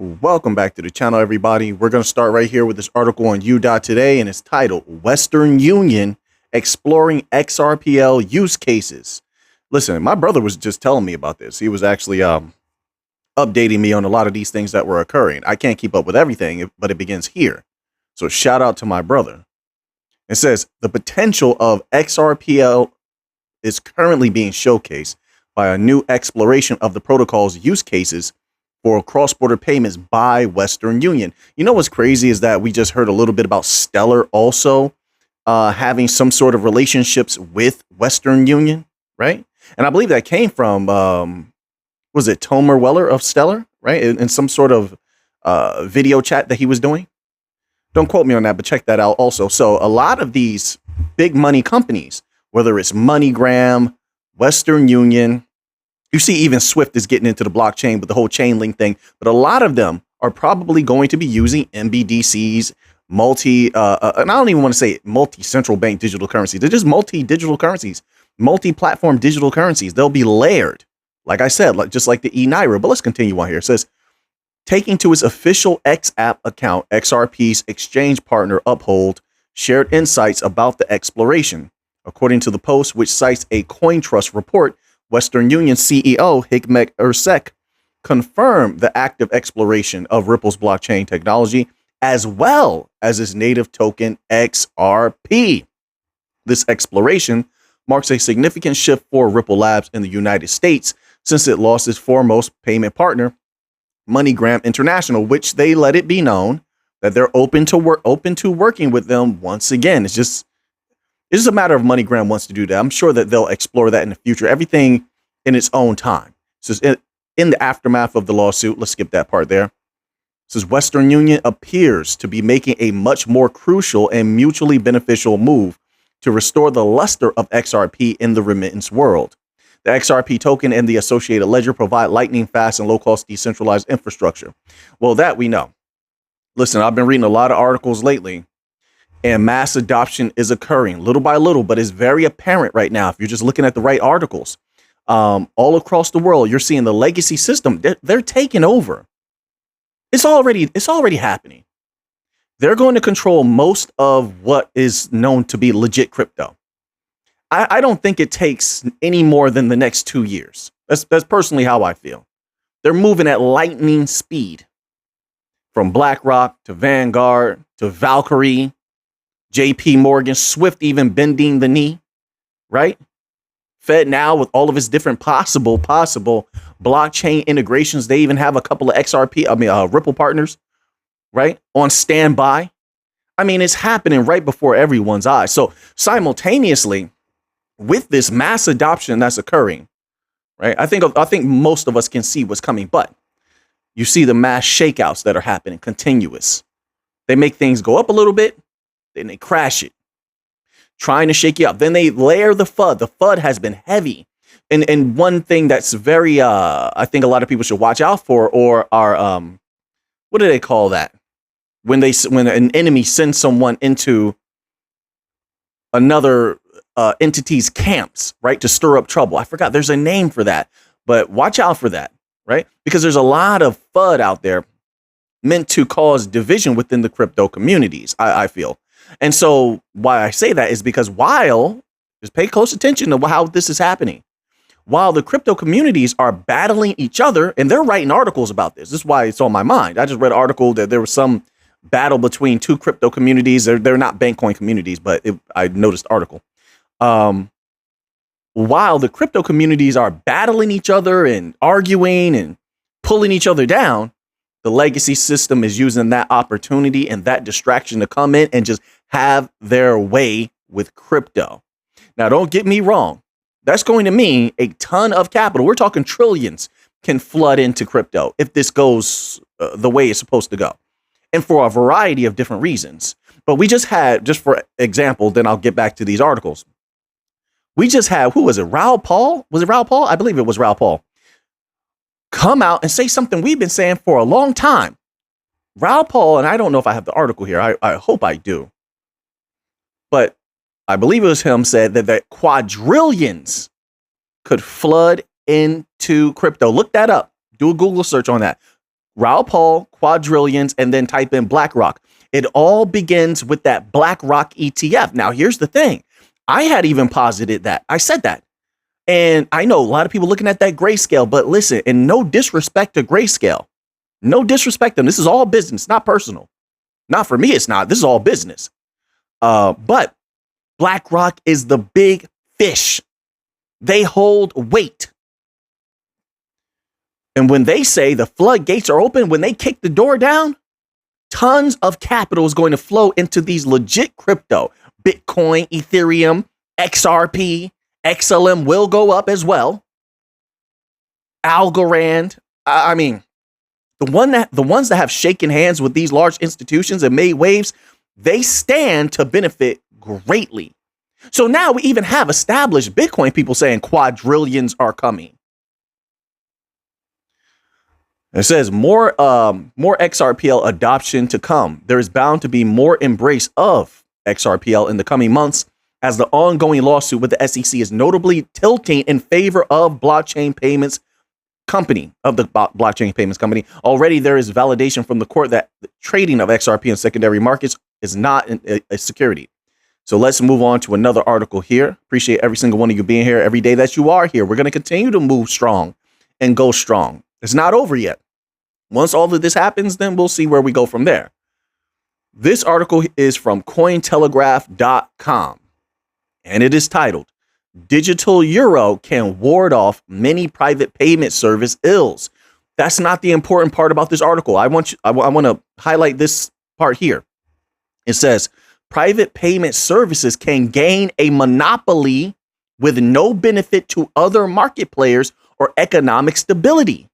Welcome back to the channel, everybody. We're going to start right here with this article on U.Today, and it's titled Western Union Exploring XRPL Use Cases. Listen, my brother was just telling me about this. He was actually updating me on a lot of these things that were occurring. I can't keep up with everything, but it begins here. So shout out to my brother. It says the potential of XRPL is currently being showcased by a new exploration of the protocol's use cases for cross-border payments by Western Union. You know what's crazy is that we just heard a little bit about Stellar also having some sort of relationships with Western Union, right? And I believe that came from, was it Tomer Weller of Stellar, right? In some sort of video chat that he was doing. Don't quote me on that, but check that out also. So a lot of these big money companies, whether it's MoneyGram, Western Union, you see even Swift is getting into the blockchain with the whole chain link thing, but a lot of them are probably going to be using MBDCs, and I don't even want to say multi-central bank digital currencies. They're just multi-digital currencies, multi-platform digital currencies. They'll be layered, like I said, just like the e-Naira. But let's continue on here. It says, taking to its official X app account, XRP's exchange partner Uphold shared insights about the exploration. According to the post, which cites a CoinTrust report, Western Union CEO Hikmet Ersek confirmed the active exploration of Ripple's blockchain technology, as well as its native token XRP. This exploration marks a significant shift for Ripple Labs in the United States since it lost its foremost payment partner, MoneyGram International, which they let it be known that they're open to working with them once again. It's just a matter of MoneyGram wants to do that. I'm sure that they'll explore that in the future. Everything in its own time. So in the aftermath of the lawsuit, let's skip that part there. It says Western Union appears to be making a much more crucial and mutually beneficial move to restore the luster of XRP in the remittance world. The XRP token and the associated ledger provide lightning fast and low-cost decentralized infrastructure. Well, that we know. Listen, I've been reading a lot of articles lately, and mass adoption is occurring little by little, but it's very apparent right now if you're just looking at the right articles. All across the world, you're seeing the legacy system. They're taking over. It's already happening. They're going to control most of what is known to be legit crypto. I don't think it takes any more than the next 2 years. That's personally how I feel. They're moving at lightning speed, from BlackRock to Vanguard to Valkyrie, JP Morgan, Swift even bending the knee, right? Fed now with all of its different possible blockchain integrations. They even have a couple of Ripple partners, right, on standby. I mean, it's happening right before everyone's eyes. So simultaneously with this mass adoption that's occurring, right, I think most of us can see what's coming, but you see the mass shakeouts that are happening, continuous. They make things go up a little bit, then they crash it, trying to shake you up. Then they layer the FUD. The FUD has been heavy. And one thing that's very, I think a lot of people should watch out for, or are, what do they call that? When an enemy sends someone into another entity's camps, right, to stir up trouble. I forgot, there's a name for that, but watch out for that, right? Because there's a lot of FUD out there meant to cause division within the crypto communities, I feel. And so why I say that is because just pay close attention to how this is happening. While the crypto communities are battling each other, and they're writing articles about this. This is why it's on my mind. I just read an article that there was some battle between two crypto communities. They're not Bankcoin communities, but I noticed the article. While the crypto communities are battling each other and arguing and pulling each other down, the legacy system is using that opportunity and that distraction to come in and just have their way with crypto. Now, don't get me wrong. That's going to mean a ton of capital. We're talking trillions can flood into crypto if this goes the way it's supposed to go, and for a variety of different reasons. But we just had, just for example, then I'll get back to these articles. We just had, who was it? Raoul Paul? Was it Raoul Paul? I believe it was Raoul Paul. Come out and say something we've been saying for a long time. Raoul Paul, and I don't know if I have the article here. I hope I do. But I believe it was him said that quadrillions could flood into crypto. Look that up. Do a Google search on that. Raoul Paul, quadrillions, and then type in BlackRock. It all begins with that BlackRock ETF. Now, here's the thing. I had even posited that. I said that. And I know a lot of people looking at that grayscale, but listen, and no disrespect to grayscale. No disrespect to them. This is all business, not personal. Not for me, it's not. This is all business. But BlackRock is the big fish. They hold weight. And when they say the floodgates are open, when they kick the door down, tons of capital is going to flow into these legit crypto. Bitcoin, Ethereum, XRP, XLM will go up as well. Algorand. I mean, the ones that have shaken hands with these large institutions and made waves, they stand to benefit greatly. So now we even have established Bitcoin people saying quadrillions are coming. It says more XRPL adoption to come. There is bound to be more embrace of XRPL in the coming months as the ongoing lawsuit with the SEC is notably tilting in favor of blockchain payments company. Already there is validation from the court that the trading of XRP in secondary markets is not a security. So let's move on to another article here. Appreciate every single one of you being here every day that you are here. We're going to continue to move strong and go strong. It's not over yet. Once all of this happens, then we'll see where we go from there. This article is from Cointelegraph.com, and it is titled, Digital Euro Can Ward Off Many Private Payment Service Ills. That's not the important part about this article. I want to highlight this part here. It says, private payment services can gain a monopoly with no benefit to other market players or economic stability.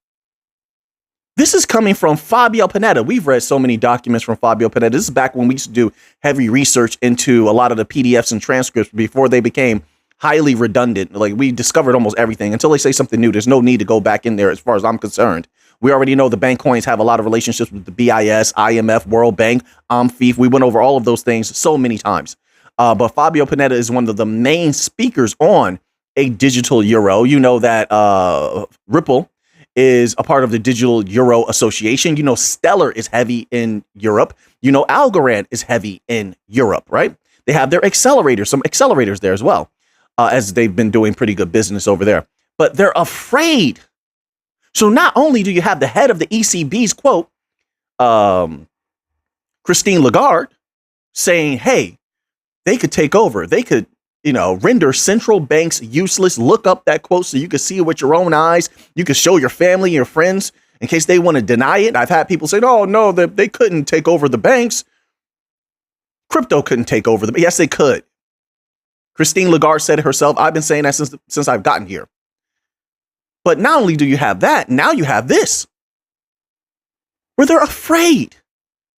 This is coming from Fabio Panetta. We've read so many documents from Fabio Panetta. This is back when we used to do heavy research into a lot of the PDFs and transcripts before they became highly redundant. Like, we discovered almost everything. Until they say something new, there's no need to go back in there as far as I'm concerned. We already know the bank coins have a lot of relationships with the BIS, IMF, World Bank, AMFIF. We went over all of those things so many times. But Fabio Panetta is one of the main speakers on a digital euro. You know that Ripple is a part of the Digital Euro Association. You know, Stellar is heavy in Europe. You know, Algorand is heavy in Europe, right? They have their accelerators, some accelerators there as well, as they've been doing pretty good business over there. But they're afraid. So not only do you have the head of the ECB's quote, Christine Lagarde, saying, hey, they could take over. They could, render central banks useless. Look up that quote so you can see it with your own eyes. You can show your family, your friends, in case they want to deny it. I've had people say, oh, no, they couldn't take over the banks. Crypto couldn't take over them. Yes, they could. Christine Lagarde said it herself. I've been saying that since I've gotten here. But not only do you have that, now you have this, where they're afraid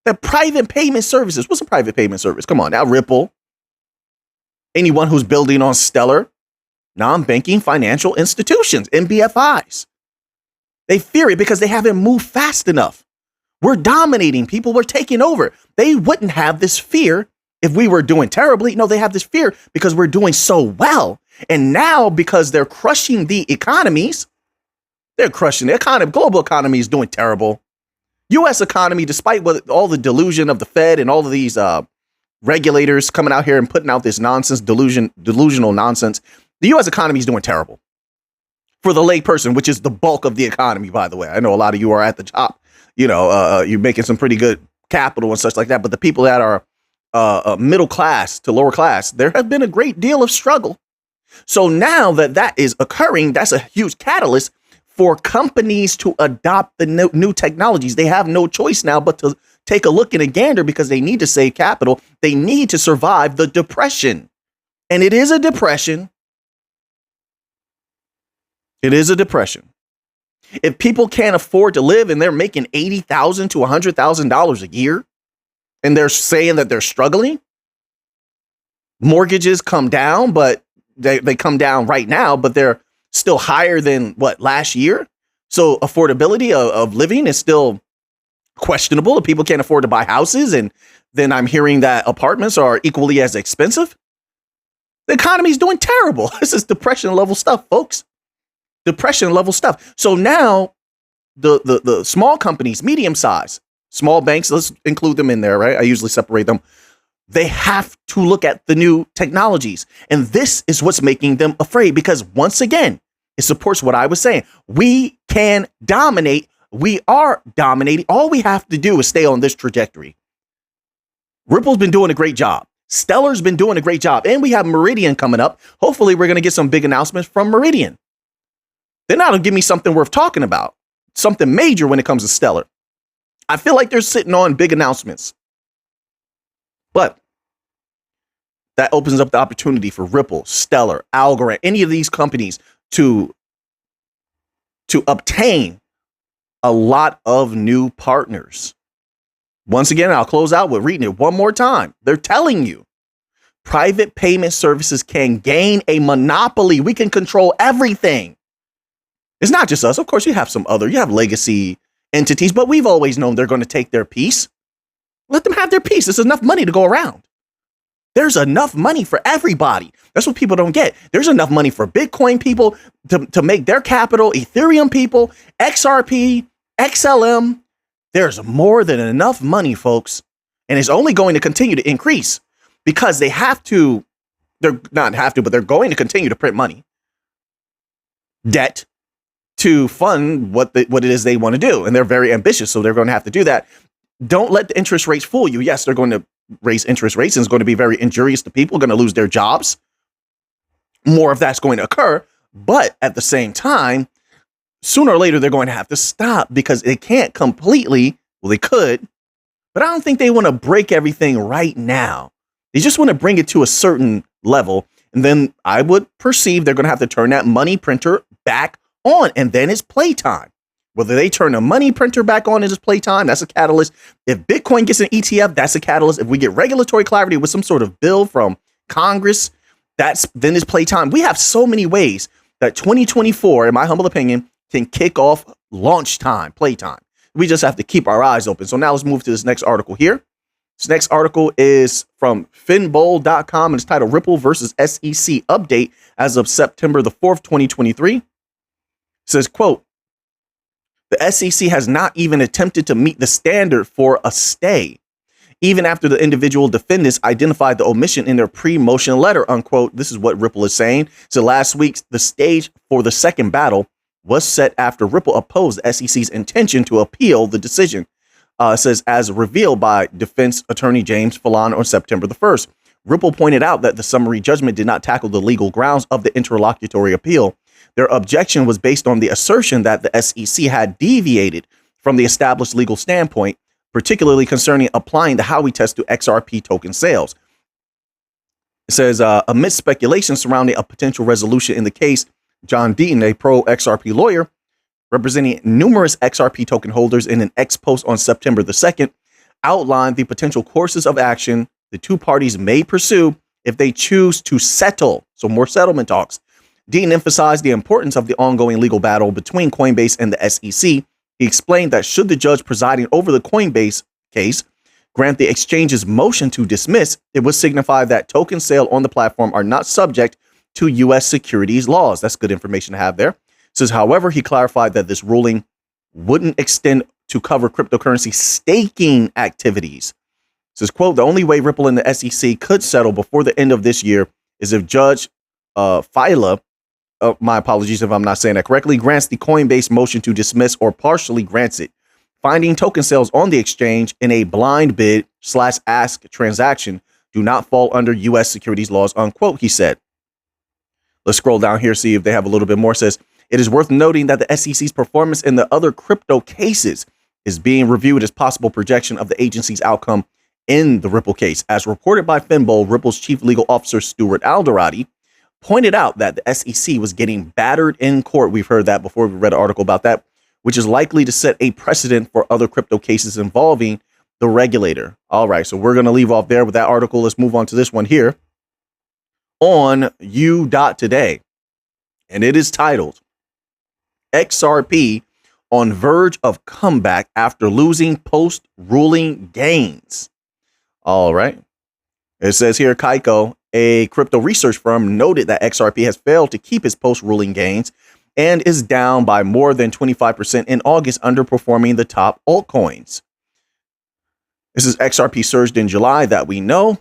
that private payment services, what's a private payment service? Come on now, Ripple. Anyone who's building on Stellar, non-banking financial institutions, NBFIs. They fear it because they haven't moved fast enough. We're dominating people. We're taking over. They wouldn't have this fear if we were doing terribly. No, they have this fear because we're doing so well. And now, because they're crushing the economies, they're crushing the economy. Global economy is doing terrible. U.S. economy, despite all the delusion of the Fed and all of these regulators coming out here and putting out this nonsense, delusional nonsense, the U.S. economy is doing terrible. For the lay person, which is the bulk of the economy, by the way. I know a lot of you are at the top. You're making some pretty good capital and such like that. But the people that are middle class to lower class, there have been a great deal of struggle. So now that is occurring, that's a huge catalyst for companies to adopt the new technologies. They have no choice now but to take a look and a gander because they need to save capital. They need to survive the depression. And it is a depression. It is a depression. If people can't afford to live and they're making $80,000 to $100,000 a year and they're saying that they're struggling, mortgages come down, but they come down right now, but they're still higher than last year. So affordability of living is still questionable. If people can't afford to buy houses, and then I'm hearing that apartments are equally as expensive. The economy is doing terrible. This is depression level stuff, folks. Depression level stuff. So now the small companies, medium size, small banks, let's include them in there, right? I usually separate them. They have to look at the new technologies. And this is what's making them afraid, because once again, it supports what I was saying. We can dominate. We are dominating. All we have to do is stay on this trajectory. Ripple's been doing a great job. Stellar's been doing a great job. And we have Meridian coming up. Hopefully, we're going to get some big announcements from Meridian. Then that'll give me something worth talking about, something major when it comes to Stellar. I feel like they're sitting on big announcements. But that opens up the opportunity for Ripple, Stellar, Algorand, any of these companies to obtain a lot of new partners. Once again, I'll close out with reading it one more time. They're telling you private payment services can gain a monopoly. We can control everything. It's not just us. Of course, you have legacy entities, but we've always known they're going to take their piece. Let them have their piece. There's enough money to go around. There's enough money for everybody. That's what people don't get. There's enough money for Bitcoin people to make their capital, Ethereum people, XRP, XLM. There's more than enough money, folks. And it's only going to continue to increase because they're going to continue to print money, debt, to fund what it is they want to do. And they're very ambitious, so they're going to have to do that. Don't let the interest rates fool you. Yes, they're going to raise interest rates, and it's going to be very injurious to people, going to lose their jobs. More of that's going to occur. But at the same time, sooner or later, they're going to have to stop because they can't completely, well, they could, but I don't think they want to break everything right now. They just want to bring it to a certain level. And then I would perceive they're going to have to turn that money printer back on, and then it's playtime. Whether they turn a money printer back on as playtime, that's a catalyst. If Bitcoin gets an ETF, that's a catalyst. If we get regulatory clarity with some sort of bill from Congress, then it's playtime. We have so many ways that 2024, in my humble opinion, can kick off launch time, playtime. We just have to keep our eyes open. So now let's move to this next article here. This next article is from finbowl.com, and it's titled Ripple versus SEC Update as of September the 4th, 2023. It says, quote, the SEC has not even attempted to meet the standard for a stay, even after the individual defendants identified the omission in their pre-motion letter, unquote. This is what Ripple is saying. So last week, the stage for the second battle was set after Ripple opposed the SEC's intention to appeal the decision. It says, as revealed by defense attorney James Fallon on September the 1st. Ripple pointed out that the summary judgment did not tackle the legal grounds of the interlocutory appeal. Their objection was based on the assertion that the SEC had deviated from the established legal standpoint, particularly concerning applying the Howey test to XRP token sales. It says, amidst speculation surrounding a potential resolution in the case, John Deaton, a pro-XRP lawyer representing numerous XRP token holders in an X post on September the 2nd, outlined the potential courses of action the two parties may pursue if they choose to settle. So more settlement talks. Dean emphasized the importance of the ongoing legal battle between Coinbase and the SEC. He explained that should the judge presiding over the Coinbase case grant the exchange's motion to dismiss, it would signify that token sale on the platform are not subject to U.S. securities laws. That's good information to have there. It says, however, he clarified that this ruling wouldn't extend to cover cryptocurrency staking activities. It says, quote, the only way Ripple and the SEC could settle before the end of this year is if Judge Fila, my apologies if I'm not saying that correctly, grants the Coinbase motion to dismiss or partially grants it. Finding token sales on the exchange in a blind bid/ask transaction do not fall under U.S. securities laws, unquote, he said. Let's scroll down here, see if they have a little bit more. It says, it is worth noting that the SEC's performance in the other crypto cases is being reviewed as possible projection of the agency's outcome in the Ripple case. As reported by Finbowl, Ripple's chief legal officer, Stuart Alderati, pointed out that the SEC was getting battered in court. We've heard that before. We read an article about that, which is likely to set a precedent for other crypto cases involving the regulator. All right, so we're going to leave off there with that article. Let's move on to this one here on U.Today. And it is titled XRP on verge of comeback after losing post-ruling gains. All right. It says here, Kaiko, a crypto research firm, noted that XRP has failed to keep its post-ruling gains and is down by more than 25% in August, underperforming the top altcoins. This is XRP surged in July that we know. It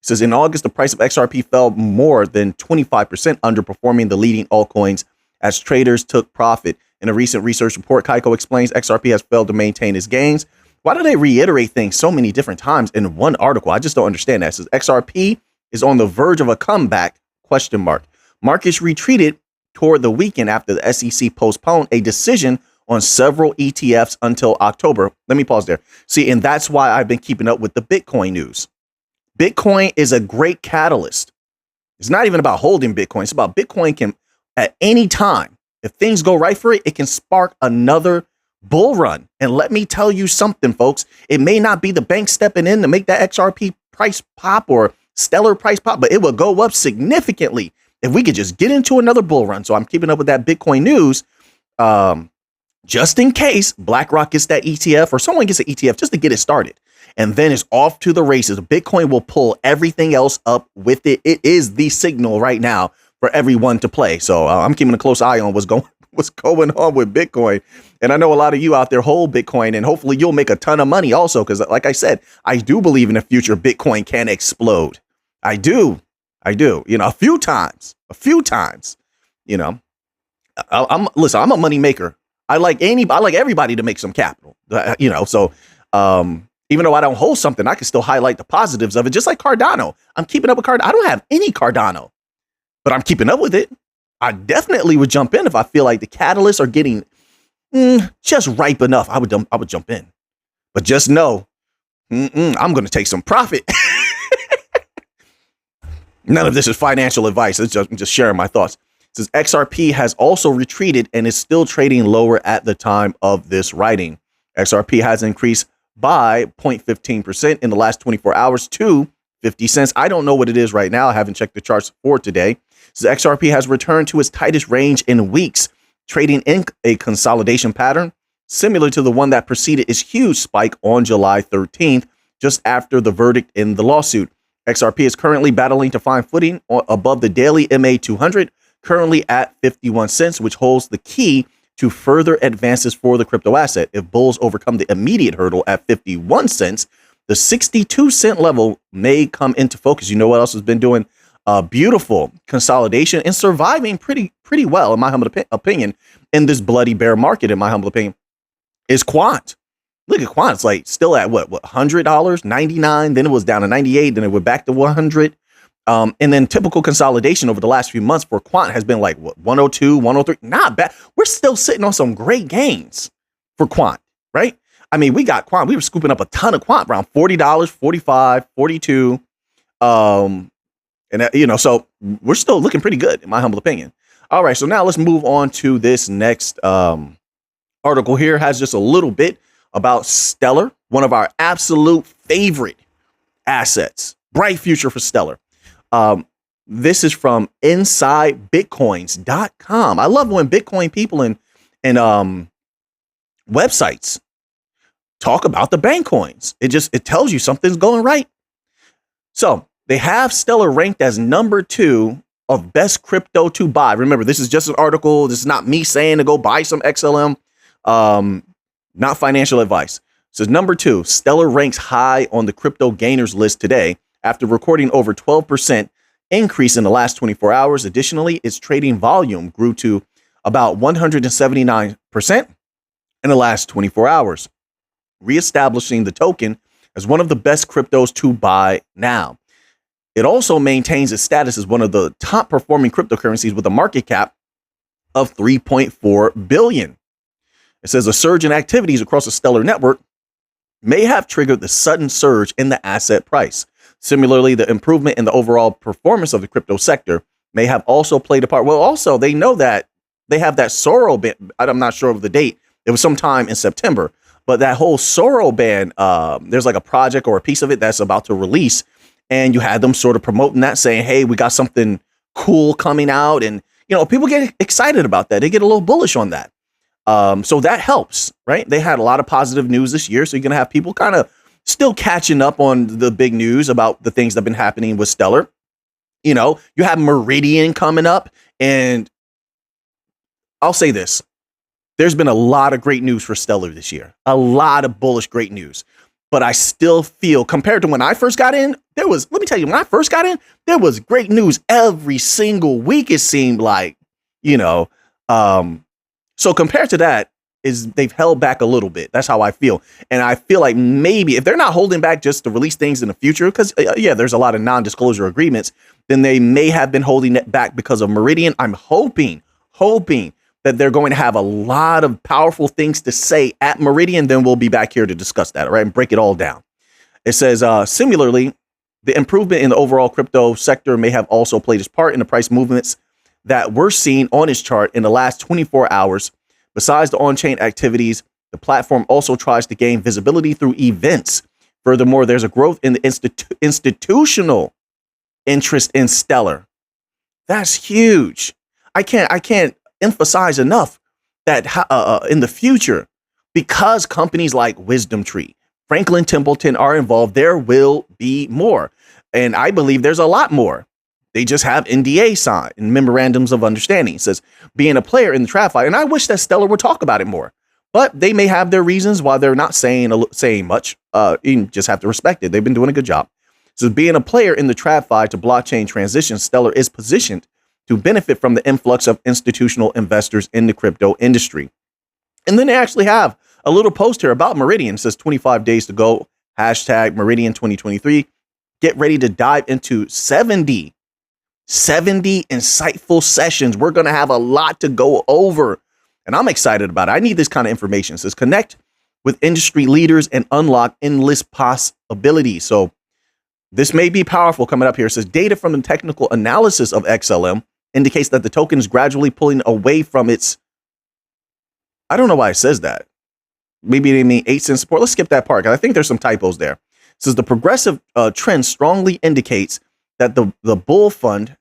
says in August, the price of XRP fell more than 25%, underperforming the leading altcoins as traders took profit. In a recent research report, Kaiko explains XRP has failed to maintain its gains. Why do they reiterate things so many different times in one article? I just don't understand that. It says XRP is on the verge of a comeback, ? Markets retreated toward the weekend after the SEC postponed a decision on several ETFs until October. Let me pause there. See, and that's why I've been keeping up with the Bitcoin news. Bitcoin is a great catalyst. It's not even about holding Bitcoin. It's about Bitcoin can, at any time, if things go right for it, it can spark another bull run. And let me tell you something, folks. It may not be the bank stepping in to make that XRP price pop or Stellar price pop, but it will go up significantly if we could just get into another bull run. So I'm keeping up with that Bitcoin news. Just in case BlackRock gets that ETF or someone gets an ETF just to get it started. And then it's off to the races. Bitcoin will pull everything else up with it. It is the signal right now for everyone to play. So I'm keeping a close eye on what's going on with Bitcoin. And I know a lot of you out there hold Bitcoin, and hopefully you'll make a ton of money also. Because like I said, I do believe in the future Bitcoin can explode. I do. A few times, I'm a money maker. I like everybody to make some capital, so even though I don't hold something, I can still highlight the positives of it. Just like Cardano. I'm keeping up with Cardano. I don't have any Cardano, but I'm keeping up with it. I definitely would jump in if I feel like the catalysts are getting just ripe enough. I would jump in, but just know, I'm going to take some profit. None of this is financial advice. I'm just sharing my thoughts. It says XRP has also retreated and is still trading lower at the time of this writing. XRP has increased by 0.15% in the last 24 hours to 50 cents. I don't know what it is right now. I haven't checked the charts for today. It says XRP has returned to its tightest range in weeks, trading in a consolidation pattern similar to the one that preceded its huge spike on July 13th, just after the verdict in the lawsuit. XRP is currently battling to find footing above the daily MA 200, currently at 51 cents, which holds the key to further advances for the crypto asset. If bulls overcome the immediate hurdle at 51 cents, the 62-cent level may come into focus. You know what else has been doing beautiful consolidation and surviving pretty well, in my humble opinion, in this bloody bear market, in my humble opinion, is Quant. Look at Quant. It's like still at what $100, 99. Then it was down to 98. Then it went back to 100. And then typical consolidation over the last few months for Quant has been like what 102, 103. Not bad. We're still sitting on some great gains for Quant, right? I mean, we got Quant. We were scooping up a ton of Quant around $40, 45, 42. So we're still looking pretty good, in my humble opinion. All right. So now let's move on to this next article here. Has just a little bit about Stellar, one of our absolute favorite assets. Bright future for Stellar. This is from InsideBitcoins.com. I love when Bitcoin people and websites talk about the bank coins. It tells you something's going right. So they have Stellar ranked as number 2 of best crypto to buy. Remember, this is just an article. This is not me saying to go buy some XLM. Not financial advice. It says number 2, Stellar ranks high on the crypto gainers list today after recording over 12% increase in the last 24 hours. Additionally, its trading volume grew to about 179% in the last 24 hours, reestablishing the token as one of the best cryptos to buy now. It also maintains its status as one of the top performing cryptocurrencies with a market cap of $3.4 billion. It says a surge in activities across the Stellar network may have triggered the sudden surge in the asset price. Similarly, the improvement in the overall performance of the crypto sector may have also played a part. Well, also, they know that they have that Sorrow ban. I'm not sure of the date. It was sometime in September. But that whole Sorrow ban, there's like a project or a piece of it that's about to release. And you had them sort of promoting that, saying, hey, we got something cool coming out. And, people get excited about that. They get a little bullish on that. So that helps, right? They had a lot of positive news this year. So you're going to have people kind of still catching up on the big news about the things that have been happening with Stellar. You have Meridian coming up, and I'll say this. There's been a lot of great news for Stellar this year. A lot of bullish great news. But I still feel, compared to when I first got in, let me tell you, when I first got in, there was great news every single week, it seemed like, you know. So compared to that, they've held back a little bit. That's how I feel. And I feel like maybe if they're not holding back just to release things in the future, because there's a lot of non-disclosure agreements, then they may have been holding it back because of Meridian. I'm hoping that they're going to have a lot of powerful things to say at Meridian. Then we'll be back here to discuss that, all right, and break it all down. It says, similarly, the improvement in the overall crypto sector may have also played its part in the price movements that we're seeing on its chart in the last 24 hours. Besides the on-chain activities, the platform also tries to gain visibility through events. Furthermore, there's a growth in the institutional interest in Stellar. That's huge. I can't emphasize enough that in the future, because companies like Wisdom Tree, Franklin Templeton are involved, there will be more. And I believe there's a lot more. They just have NDA signed and memorandums of understanding. It says being a player in the TradFi. And I wish that Stellar would talk about it more, but they may have their reasons why they're not saying much. You just have to respect it. They've been doing a good job. So being a player in the TradFi to blockchain transition, Stellar is positioned to benefit from the influx of institutional investors in the crypto industry. And then they actually have a little post here about Meridian. It says 25 days to go, hashtag Meridian 2023. Get ready to dive into 70 insightful sessions. We're going to have a lot to go over, and I'm excited about it. I need this kind of information. It says connect with industry leaders and unlock endless possibilities. So this may be powerful coming up here. It says data from the technical analysis of XLM indicates that the token is gradually pulling away from its, I don't know why it says that. Maybe they mean 8 cent support. Let's skip that part, because I think there's some typos there. It says the progressive trend strongly indicates that the bull fund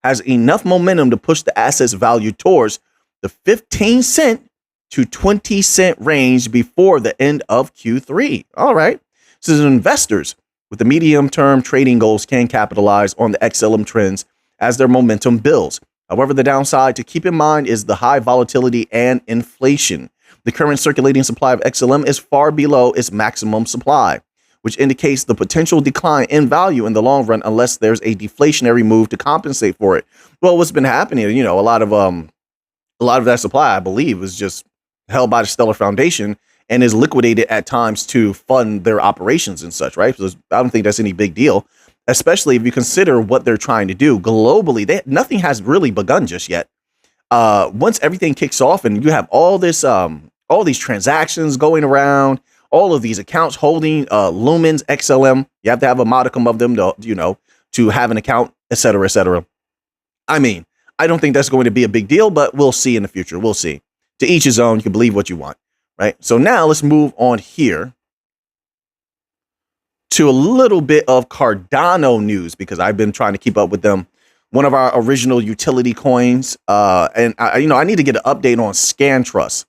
has enough momentum to push the asset's value towards the 15 cent to 20 cent range before the end of Q3. All right. So investors with the medium-term trading goals can capitalize on the XLM trends as their momentum builds. However, the downside to keep in mind is the high volatility and inflation. The current circulating supply of XLM is far below its maximum supply, which indicates the potential decline in value in the long run unless there's a deflationary move to compensate for it. Well, what's been happening, a lot of that supply, I believe, is just held by the Stellar Foundation and is liquidated at times to fund their operations and such, right? So I don't think that's any big deal, especially if you consider what they're trying to do globally. Nothing has really begun just yet. Once everything kicks off and you have all these transactions going around, all of these accounts holding Lumens, XLM, you have to have a modicum of them to have an account, et cetera, et cetera. I mean, I don't think that's going to be a big deal, but we'll see in the future. We'll see. To each his own. You can believe what you want, right? So now let's move on here to a little bit of Cardano news, because I've been trying to keep up with them. One of our original utility coins. And I need to get an update on ScanTrust.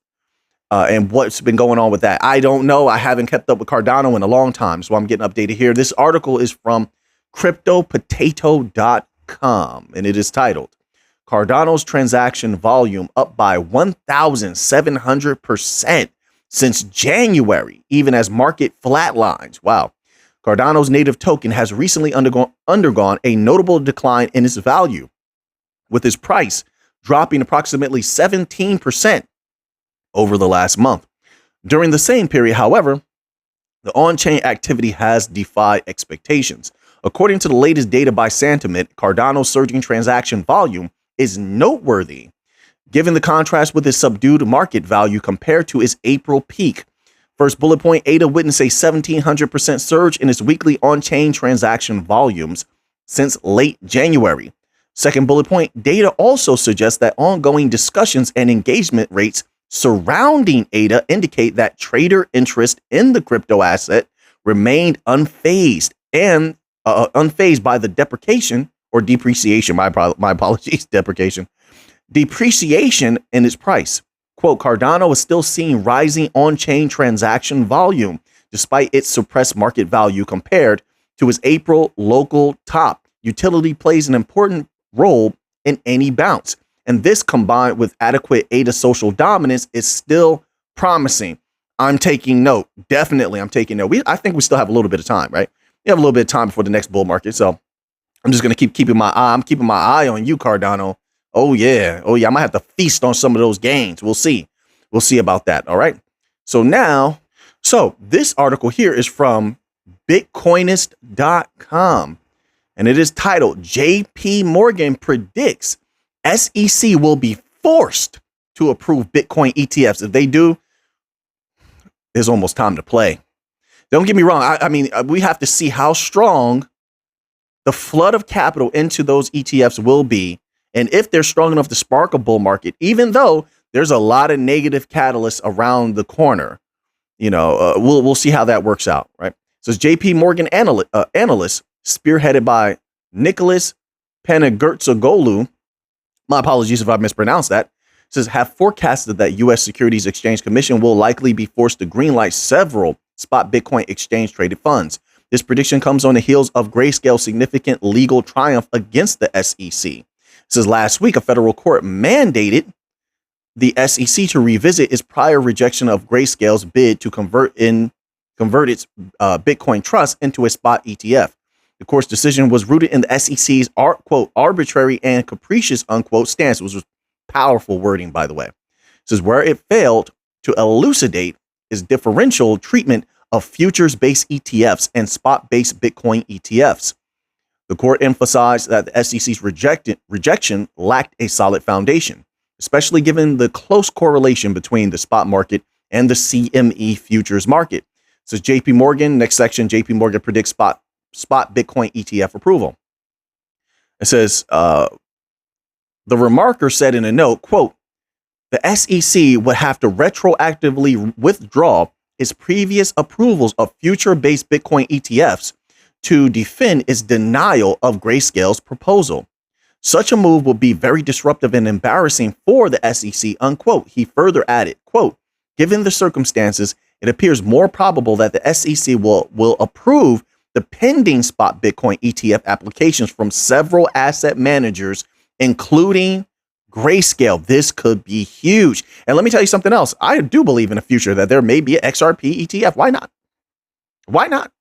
And what's been going on with that. I don't know. I haven't kept up with Cardano in a long time, so I'm getting updated here. This article is from CryptoPotato.com, and it is titled, Cardano's transaction volume up by 1,700% since January, even as market flatlines. Wow. Cardano's native token has recently undergone a notable decline in its value, with its price dropping approximately 17% over the last month. During the same period, however, the on-chain activity has defied expectations. According to the latest data by Sentiment, Cardano's surging transaction volume is noteworthy, given the contrast with its subdued market value compared to its April peak. First bullet point, ADA witnessed a 1,700% surge in its weekly on-chain transaction volumes since late January. Second bullet point, data also suggests that ongoing discussions and engagement rates surrounding ADA indicate that trader interest in the crypto asset remained unfazed by the depreciation. My apologies, depreciation in its price. Quote, Cardano is still seeing rising on-chain transaction volume despite its suppressed market value compared to its April local top. Utility plays an important role in any bounce. And this combined with adequate ADA social dominance is still promising. I'm taking note. Definitely, I'm taking note. I think we still have a little bit of time, right? We have a little bit of time before the next bull market. So I'm just going to keeping my eye. I'm keeping my eye on you, Cardano. Oh, yeah. Oh, yeah. I might have to feast on some of those gains. We'll see. We'll see about that. All right. So this article here is from Bitcoinist.com, and it is titled JP Morgan predicts SEC will be forced to approve Bitcoin ETFs. If they do, it's almost time to play. Don't get me wrong. I mean, we have to see how strong the flood of capital into those ETFs will be, and if they're strong enough to spark a bull market, even though there's a lot of negative catalysts around the corner. We'll see how that works out, right? So it's JP Morgan analyst spearheaded by Nicholas Panagurtsoglou. My apologies if I mispronounced that. Says have forecasted that U.S. Securities Exchange Commission will likely be forced to greenlight several spot Bitcoin exchange traded funds. This prediction comes on the heels of Grayscale's significant legal triumph against the SEC. It says last week a federal court mandated the SEC to revisit its prior rejection of Grayscale's bid to convert its Bitcoin trust into a spot ETF. The court's decision was rooted in the SEC's quote arbitrary and capricious unquote stance. It was powerful wording, by the way. It says where it failed to elucidate its differential treatment of futures-based ETFs and spot-based Bitcoin ETFs. The court emphasized that the SEC's rejection lacked a solid foundation, especially given the close correlation between the spot market and the CME futures market. Says JP Morgan, next section, JP Morgan predicts spot Bitcoin ETF approval. It says, the remarker said in a note, quote, the SEC would have to retroactively withdraw its previous approvals of future-based Bitcoin ETFs to defend its denial of Grayscale's proposal. Such a move would be very disruptive and embarrassing for the SEC, unquote. He further added, quote, given the circumstances, it appears more probable that the SEC will approve the pending spot Bitcoin ETF applications from several asset managers, including Grayscale. This could be huge. And let me tell you something else. I do believe in the future that there may be an XRP ETF. Why not? Why not?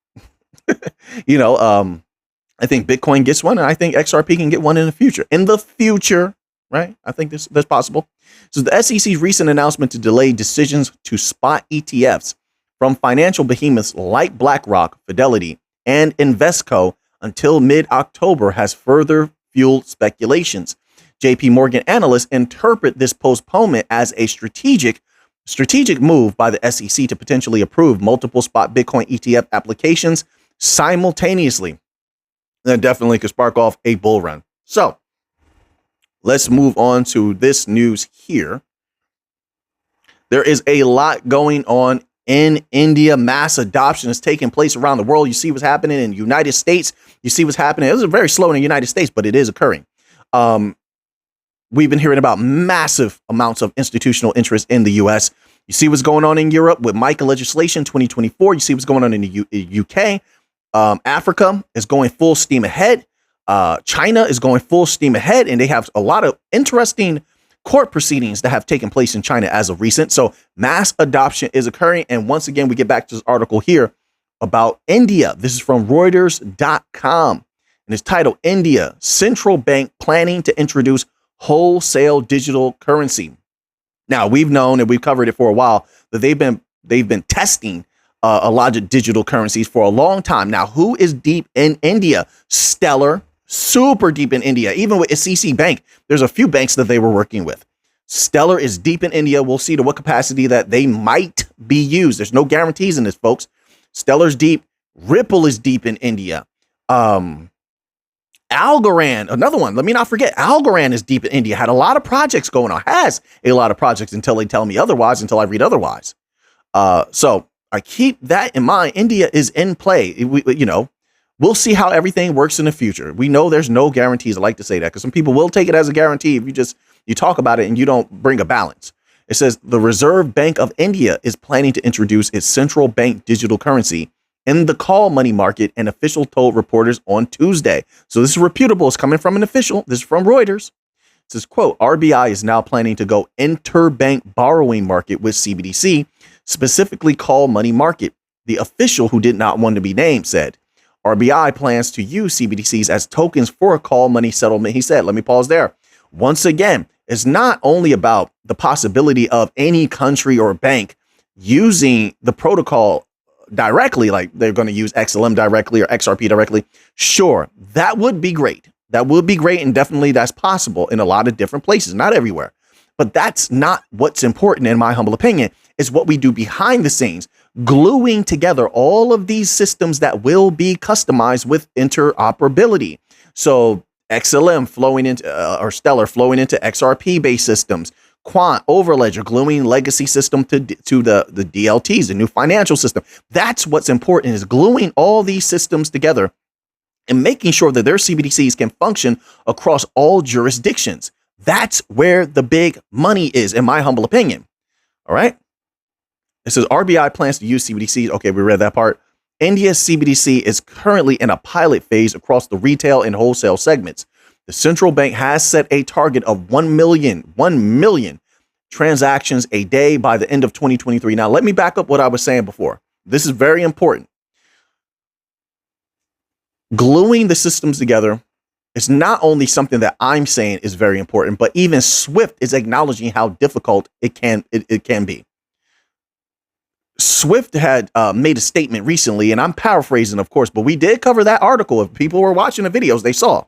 I think Bitcoin gets one, and I think XRP can get one in the future. In the future, right? I think that's possible. So the SEC's recent announcement to delay decisions to spot ETFs from financial behemoths like BlackRock, Fidelity, and Invesco until mid-October has further fueled speculations. JP Morgan analysts interpret this postponement as a strategic move by the SEC to potentially approve multiple spot Bitcoin ETF applications simultaneously. That definitely could spark off a bull run. So let's move on to this news here. There is a lot going on in India. Mass adoption is taking place around the world. You see what's happening in the United States. You see what's happening. It was very slow in the United States, but it is occurring. We've been hearing about massive amounts of institutional interest in the U.S. You see what's going on in Europe with MiCA legislation 2024. You see what's going on in the UK. Africa is going full steam ahead. China is going full steam ahead, and they have a lot of interesting court proceedings that have taken place in China as of recent. So mass adoption is occurring. And once again, we get back to this article here about India. This is from Reuters.com, and it's titled India Central Bank Planning to Introduce Wholesale Digital Currency. Now, we've known and we've covered it for a while that they've been testing a lot of digital currencies for a long time. Now, who is deep in India? Stellar, super deep in India. Even with CC Bank, there's a few banks that they were working with. Stellar is deep in India. We'll see to what capacity that they might be used. There's no guarantees in this, folks. Stellar's deep. Ripple is deep in India. Algorand, another one. Let me not forget. Algorand is deep in India. Had a lot of projects going on. Has a lot of projects until they tell me otherwise, until I read otherwise. So I keep that in mind. India is in play. We'll see how everything works in the future. We know there's no guarantees. I like to say that because some people will take it as a guarantee if you talk about it and you don't bring a balance. It says the Reserve Bank of India is planning to introduce its central bank digital currency in the call money market, an official told reporters on Tuesday. So this is reputable. It's coming from an official. This is from Reuters. It says, quote, RBI is now planning to go interbank borrowing market with CBDC, specifically call money market. The official, who did not want to be named, said RBI plans to use CBDCs as tokens for a call money settlement. He said, let me pause there. Once again, it's not only about the possibility of any country or bank using the protocol directly, like they're going to use XLM directly or XRP directly. Sure, that would be great. That would be great. And definitely that's possible in a lot of different places, not everywhere. But that's not what's important, in my humble opinion, is what we do behind the scenes, gluing together all of these systems that will be customized with interoperability. So XLM flowing into or Stellar flowing into XRP based systems, Quant, Overledger, gluing legacy system to the DLTs, the new financial system. That's what's important, is gluing all these systems together and making sure that their CBDCs can function across all jurisdictions. That's where the big money is, in my humble opinion. All right. It says RBI plans to use CBDCs. Okay, we read that part. India's CBDC is currently in a pilot phase across the retail and wholesale segments. The central bank has set a target of 1 million transactions a day by the end of 2023. Now, let me back up what I was saying before. This is very important. Gluing the systems together is not only something that I'm saying is very important, but even Swift is acknowledging how difficult it can be. Swift had made a statement recently, and I'm paraphrasing, of course, but we did cover that article. If people were watching the videos, they saw.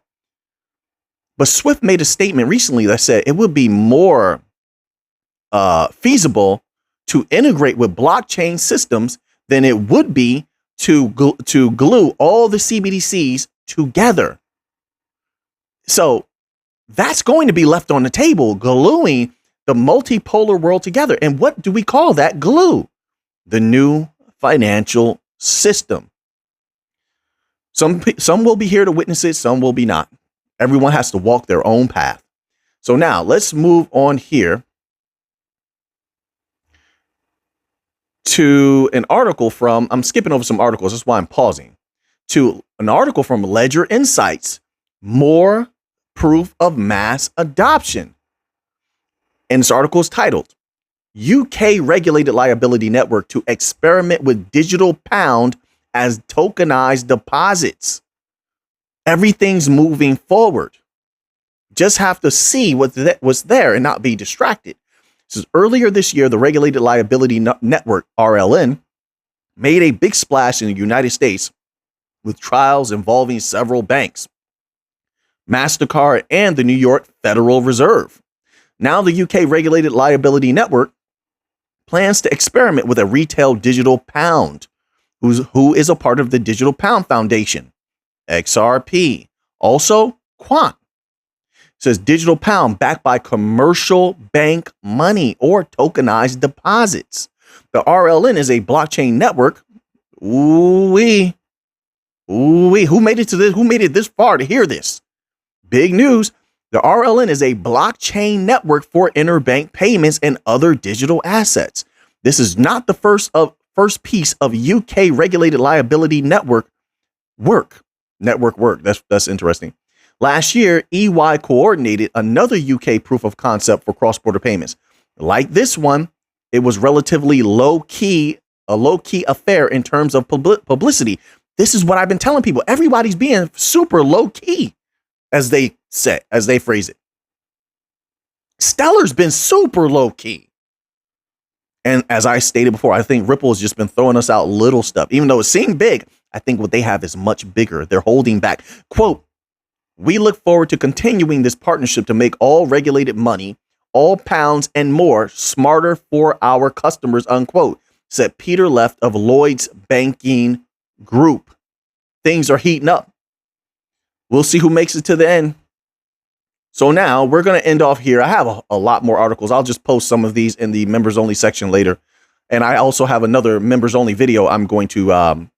But Swift made a statement recently that said it would be more feasible to integrate with blockchain systems than it would be to glue all the CBDCs together. So that's going to be left on the table, gluing the multipolar world together. And what do we call that glue? The new financial system. Some will be here to witness it, some will be not. Everyone has to walk their own path. So now let's move on here to an article from, I'm skipping over some articles, that's why I'm pausing, to an article from Ledger Insights, more proof of mass adoption. And this article is titled, UK regulated liability network to experiment with digital pound as tokenized deposits. Everything's moving forward. Just have to see what's there and not be distracted. This is earlier this year, the Regulated Liability Network, RLN, made a big splash in the United States with trials involving several banks, MasterCard, and the New York Federal Reserve. Now the UK Regulated Liability Network plans to experiment with a retail digital pound, who is a part of the Digital Pound Foundation, XRP, also Quant. It says digital pound backed by commercial bank money or tokenized deposits. The RLN is a blockchain network. Ooh-wee. Ooh-wee. Who made it to this? Who made it this far to hear this? Big news. The RLN is a blockchain network for interbank payments and other digital assets. This is not the first piece of UK regulated liability network work. That's interesting. Last year, EY coordinated another UK proof of concept for cross-border payments. Like this one, it was relatively a low-key affair in terms of publicity. This is what I've been telling people. Everybody's being super low-key, as they phrase it. Stellar's been super low-key. And as I stated before, I think Ripple has just been throwing us out little stuff. Even though it seemed big, I think what they have is much bigger. They're holding back. Quote, we look forward to continuing this partnership to make all regulated money, all pounds and more smarter for our customers, unquote, said Peter Left of Lloyd's Banking Group. Things are heating up. We'll see who makes it to the end. So now we're going to end off here. I have a lot more articles. I'll just post some of these in the members only section later. And I also have another members only video I'm going to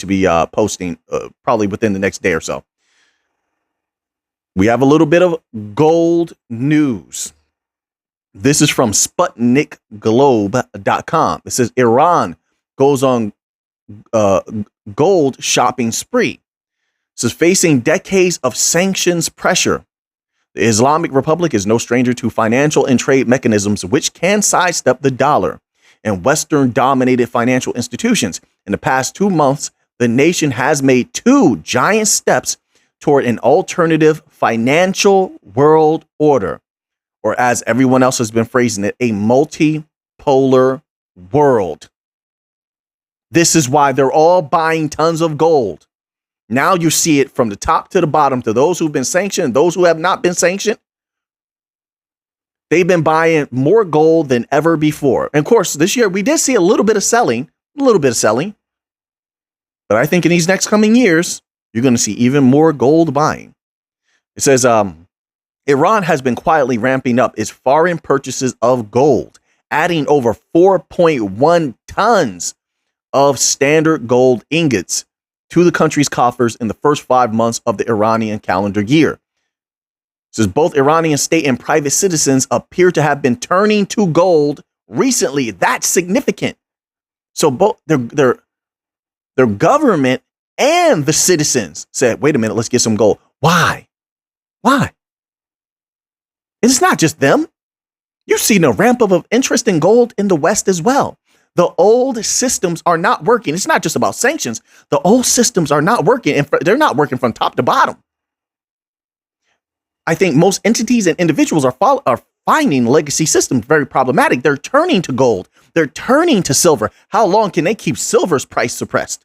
be posting probably within the next day or so. We have a little bit of gold news. This is from SputnikGlobe.com. It says Iran goes on gold shopping spree. It says facing decades of sanctions pressure, The Islamic Republic is no stranger to financial and trade mechanisms which can sidestep the dollar and Western-dominated financial institutions. In the past 2 months, the nation has made 2 giant steps toward an alternative financial world order, or as everyone else has been phrasing it, a multipolar world. This is why they're all buying tons of gold. Now you see it from the top to the bottom, to those who've been sanctioned, those who have not been sanctioned. They've been buying more gold than ever before. And of course, this year we did see a little bit of selling. But I think in these next coming years, you're going to see even more gold buying. It says, Iran has been quietly ramping up its foreign purchases of gold, adding over 4.1 tons of standard gold ingots to the country's coffers in the first 5 months of the Iranian calendar year. It says both Iranian state and private citizens appear to have been turning to gold recently. That's significant. So both their government and the citizens said, wait a minute, let's get some gold. Why? It's not just them. You've seen a ramp up of interest in gold in the West as well. The old systems are not working. It's not just about sanctions. The old systems are not working, and they're not working from top to bottom. I think most entities and individuals are finding legacy systems very problematic. They're turning to gold. They're turning to silver. How long can they keep silver's price suppressed?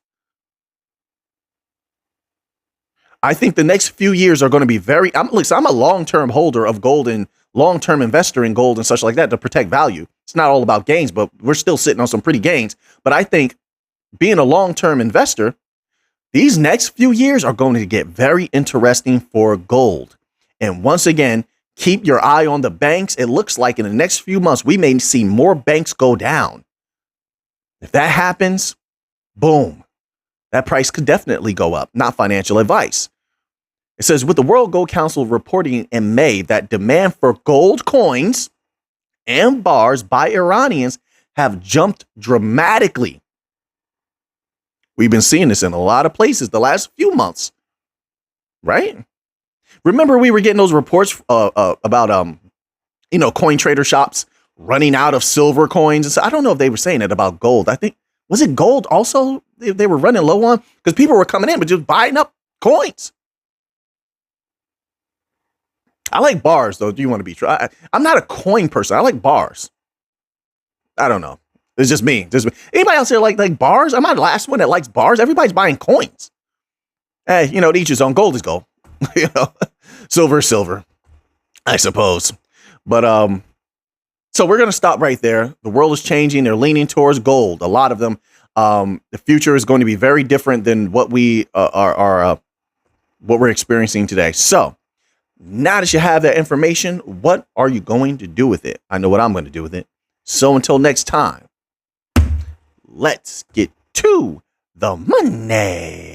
I think the next few years are going to be I'm a long-term holder of gold and long-term investor in gold and such like that to protect value. It's not all about gains, but we're still sitting on some pretty gains. But I think being a long-term investor, these next few years are going to get very interesting for gold. And once again, keep your eye on the banks. It looks like in the next few months, we may see more banks go down. If that happens, boom, that price could definitely go up. Not financial advice. It says, with the World Gold Council reporting in May that demand for gold coins and bars by Iranians have jumped dramatically. We've been seeing this in a lot of places the last few months, right? Remember, we were getting those reports about coin trader shops running out of silver coins. And so I don't know if they were saying it about gold. I think, was it gold also they were running low on? Because people were coming in but just buying up coins. I like bars, though. Do you want to be true? I'm not a coin person. I like bars. I don't know. It's just me. Anybody else here like bars? I'm not the last one that likes bars. Everybody's buying coins. Hey, each his own. Gold is gold. Silver is silver, I suppose. But so we're going to stop right there. The world is changing. They're leaning towards gold. A lot of them. The future is going to be very different than what we what we're experiencing today. So now that you have that information, what are you going to do with it? I know what I'm going to do with it. So until next time, let's get to the money.